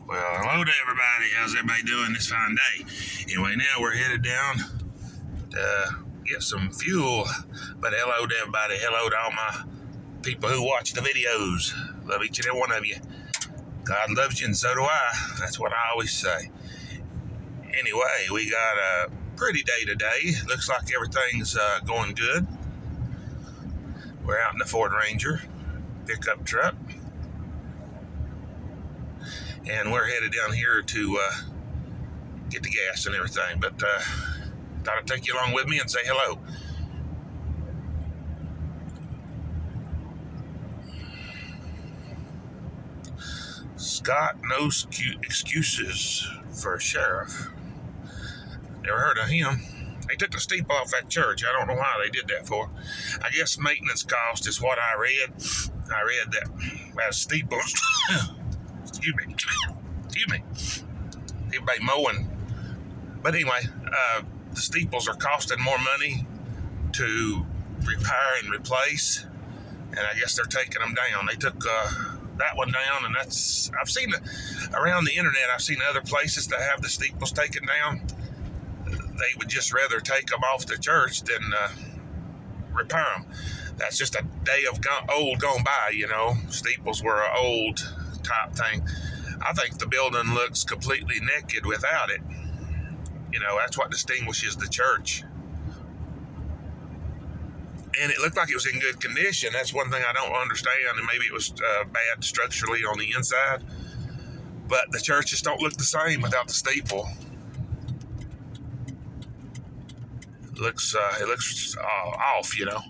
Well, hello to everybody. How's everybody doing this fine day? Anyway, now we're headed down to get some fuel. But hello to everybody. Hello to all my people who watch the videos. Love each and every one of you. God loves you and so do I. That's what I always say. Anyway, we got a pretty day today. Looks like everything's going good. We're out in the Ford Ranger pickup truck. And we're headed down here to get the gas and everything. But thought I'd take you along with me and say hello. Scott, no excuses for sheriff. Never heard of him. They took the steeple off that church. I don't know why they did that for. I guess maintenance cost is what I read. I read that steeple. Excuse me. Everybody mowing. But anyway, the steeples are costing more money to repair and replace, and I guess they're taking them down. They took that one down, and I've seen around the internet. I've seen other places that have the steeples taken down. They would just rather take them off the church than repair them. That's just a day of old gone by, you know. Steeples were an old type thing. I think the building looks completely naked without it. You know, that's what distinguishes the church. And it looked like it was in good condition. That's one thing I don't understand, and maybe it was bad structurally on the inside. But the church just don't look the same without the steeple. It looks off, you know.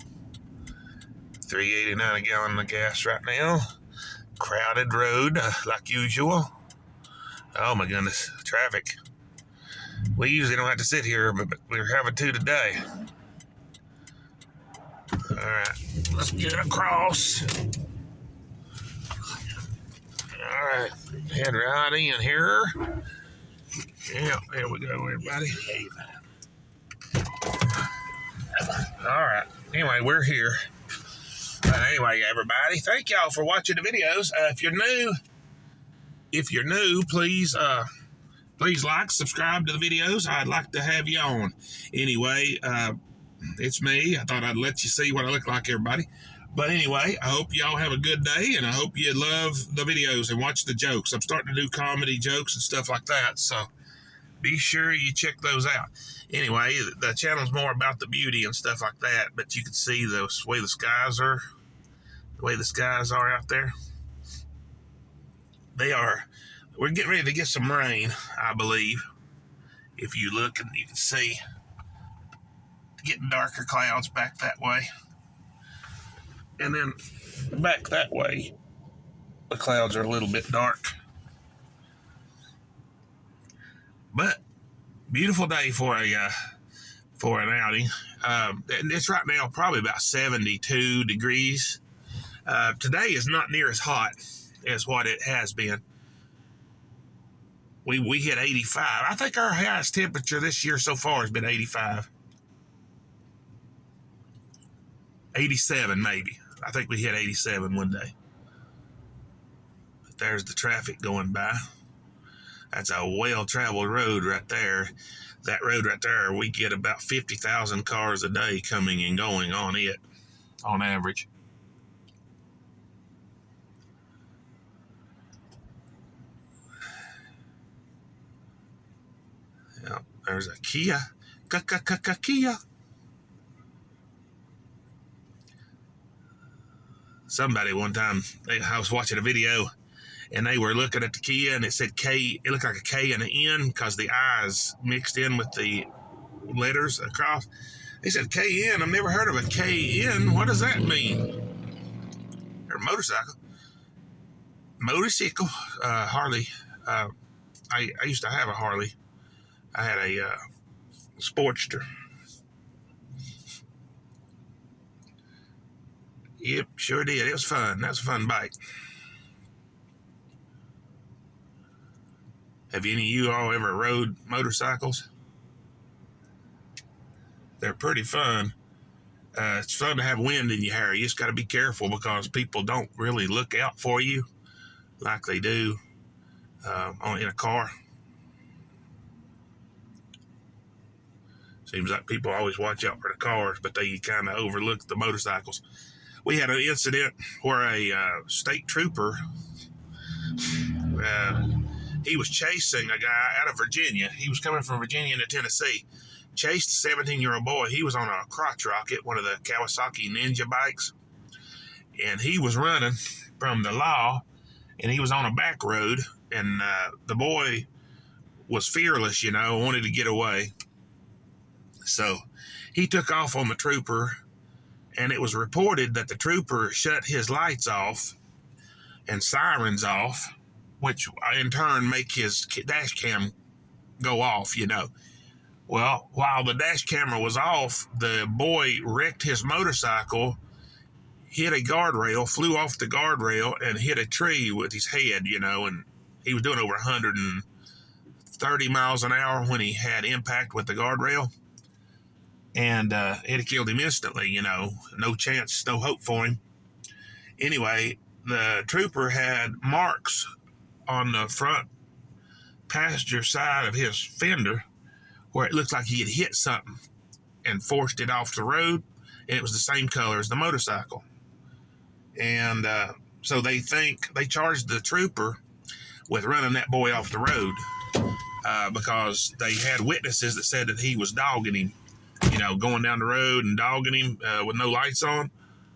$3.89 a gallon of gas right now. Crowded road, like usual. Oh my goodness, traffic. We usually don't have to sit here, but we're having to today. All right, let's get across. All right, head right in here. Yeah, there we go, everybody. All right, anyway, we're here. Anyway, everybody, thank y'all for watching the videos. If you're new, please like, subscribe to the videos. I'd like to have you on. Anyway, it's me. I thought I'd let you see what I look like, everybody. But anyway, I hope y'all have a good day, and I hope you love the videos and watch the jokes. I'm starting to do comedy jokes and stuff like that, so be sure you check those out. Anyway, the channel's more about the beauty and stuff like that, but you can see the way the skies are out there. We're getting ready to get some rain, I believe. If you look, and you can see getting darker clouds back that way. And then back that way, the clouds are a little bit dark. But beautiful day for an outing. And it's right now probably about 72 degrees. Today is not near as hot as what it has been. We hit 85. I think our highest temperature this year so far has been 85. 87 maybe. I think we hit 87 one day. But there's the traffic going by. That's a well-traveled road right there. That road right there, we get about 50,000 cars a day coming and going on it, on average. Yep, there's a Kia. Kia. Somebody one time, I was watching a video, and they were looking at the Kia, and it said K. It looked like a K and an N because the I's mixed in with the letters across. They said KN. I've never heard of a KN. What does that mean? Or motorcycle. Harley. I used to have a Harley. I had a Sportster. Yep, sure did. It was fun. That was a fun bike. Have any of you all ever rode motorcycles? They're pretty fun. It's fun to have wind in your hair. You just got to be careful because people don't really look out for you like they do in a car. Seems like people always watch out for the cars, but they kind of overlook the motorcycles. We had an incident where a state trooper, he was chasing a guy out of Virginia. He was coming from Virginia into Tennessee. Chased a 17-year-old boy. He was on a crotch rocket, one of the Kawasaki Ninja bikes. And he was running from the law, and he was on a back road. And the boy was fearless, wanted to get away. So he took off on the trooper, and it was reported that the trooper shut his lights off and sirens off, which in turn make his dash cam go off, Well, while the dash camera was off, the boy wrecked his motorcycle, hit a guardrail, flew off the guardrail, and hit a tree with his head, and he was doing over 130 miles an hour when he had impact with the guardrail. And it had killed him instantly, no chance, no hope for him. Anyway, the trooper had marks on the front passenger side of his fender where it looked like he had hit something and forced it off the road, and it was the same color as the motorcycle. And so they charged the trooper with running that boy off the road because they had witnesses that said that he was dogging him, going down the road and dogging him with no lights on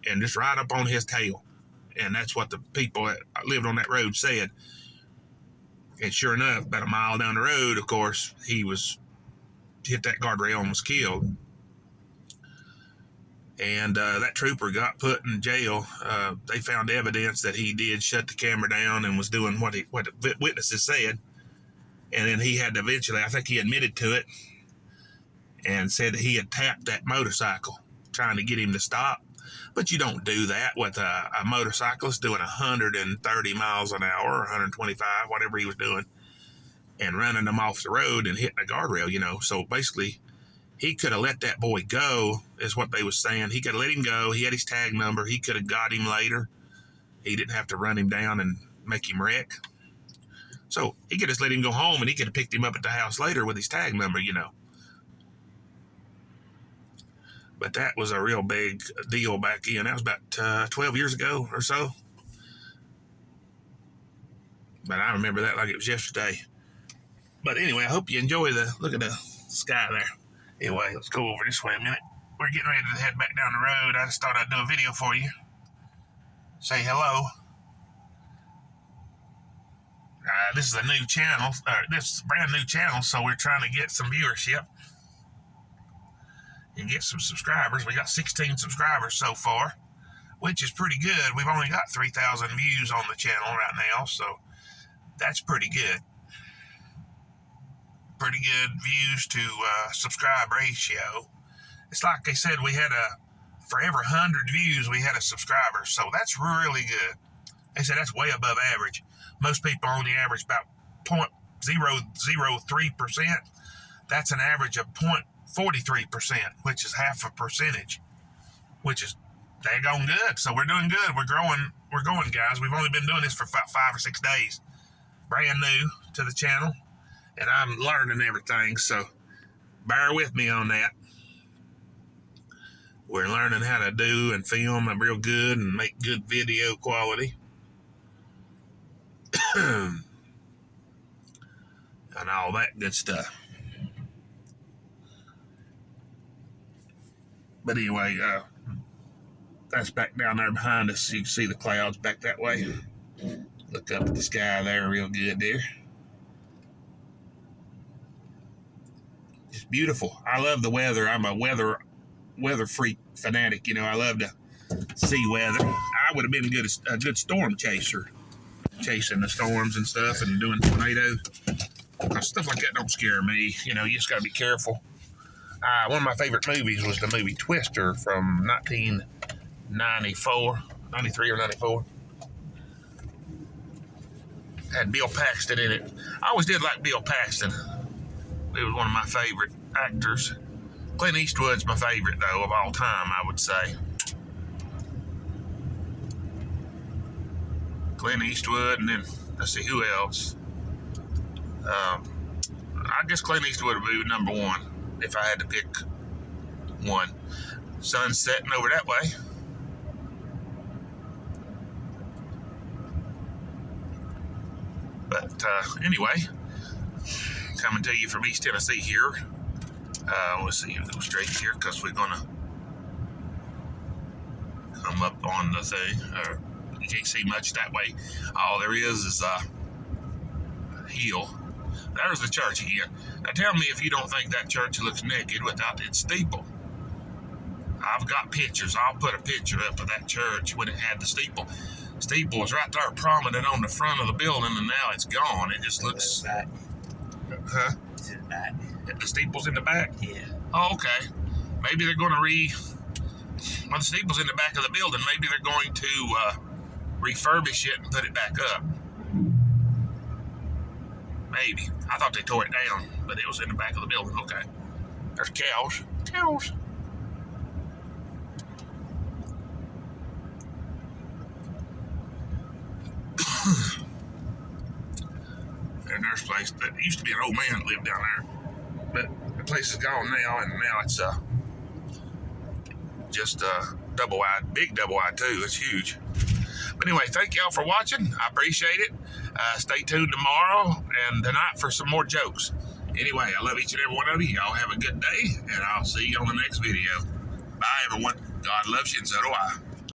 and just right up on his tail. And that's what the people that lived on that road said. And sure enough, about a mile down the road, of course, he was hit that guardrail and was killed. And that trooper got put in jail. They found evidence that he did shut the camera down and was doing what the witnesses said. And then he had to eventually, I think he admitted to it, and said that he had tapped that motorcycle trying to get him to stop. But you don't do that with a motorcyclist doing 130 miles an hour or 125, whatever he was doing, and running them off the road and hitting a guardrail, So basically, he could have let that boy go, is what they was saying. He could have let him go. He had his tag number. He could have got him later. He didn't have to run him down and make him wreck. So he could just let him go home, and he could have picked him up at the house later with his tag number, But that was a real big deal back then. That was about 12 years ago or so. But I remember that like it was yesterday. But anyway, I hope you enjoy look at the sky there. Anyway, let's go over this way a minute. We're getting ready to head back down the road. I just thought I'd do a video for you. Say hello. This is a new channel. This is a brand new channel, so we're trying to get some viewership and get some subscribers. We got 16 subscribers so far, which is pretty good. We've only got 3,000 views on the channel right now, so that's pretty good. Pretty good views to subscribe ratio. It's like they said, for every 100 views, we had a subscriber, so that's really good. They said that's way above average. Most people only average about 0.003%. That's an average of 0.43%, which is half a percentage, which is daggone good. So we're doing good. We're going, guys. We've only been doing this for 5 or 6 days. Brand new to the channel, and I'm learning everything, so bear with me on that. We're learning how to do and film real good and make good video quality. And all that good stuff. But anyway, that's back down there behind us. You can see the clouds back that way. Look up at the sky there real good there. It's beautiful. I love the weather. I'm a weather freak fanatic. I love to see weather. I would have been a good storm chaser, chasing the storms and stuff and doing tornadoes. Stuff like that don't scare me. You just got to be careful. One of my favorite movies was the movie Twister from 1994, 93 or 94. Had Bill Paxton in it. I always did like Bill Paxton. He was one of my favorite actors. Clint Eastwood's my favorite, though, of all time, I would say. Clint Eastwood, and then, let's see, who else? I guess Clint Eastwood would be number one if I had to pick one. Sun's setting over that way. But anyway, coming to you from East Tennessee here. Let's see, go straight here because we're gonna come up on the thing. You can't see much that way. All there is a hill. There's the church again. Now tell me if you don't think that church looks naked without its steeple. I've got pictures. I'll put a picture up of that church when it had the steeple. Steeple was right there prominent on the front of the building, and now it's gone. It just looks... Huh? It's in the back. The steeple's in the back? Yeah. Oh, okay. Maybe they're going to well, the steeple's in the back of the building. Maybe they're going to refurbish it and put it back up. Maybe. I thought they tore it down, but it was in the back of the building. Okay. There's cows. Cows. And there's a place that used to be an old man that lived down there. But the place is gone now, and now it's just double wide, big double wide too. It's huge. But anyway, thank y'all for watching. I appreciate it. Stay tuned tomorrow and tonight for some more jokes. Anyway, I love each and every one of you. Y'all have a good day, and I'll see you on the next video. Bye, everyone. God loves you, and so do I.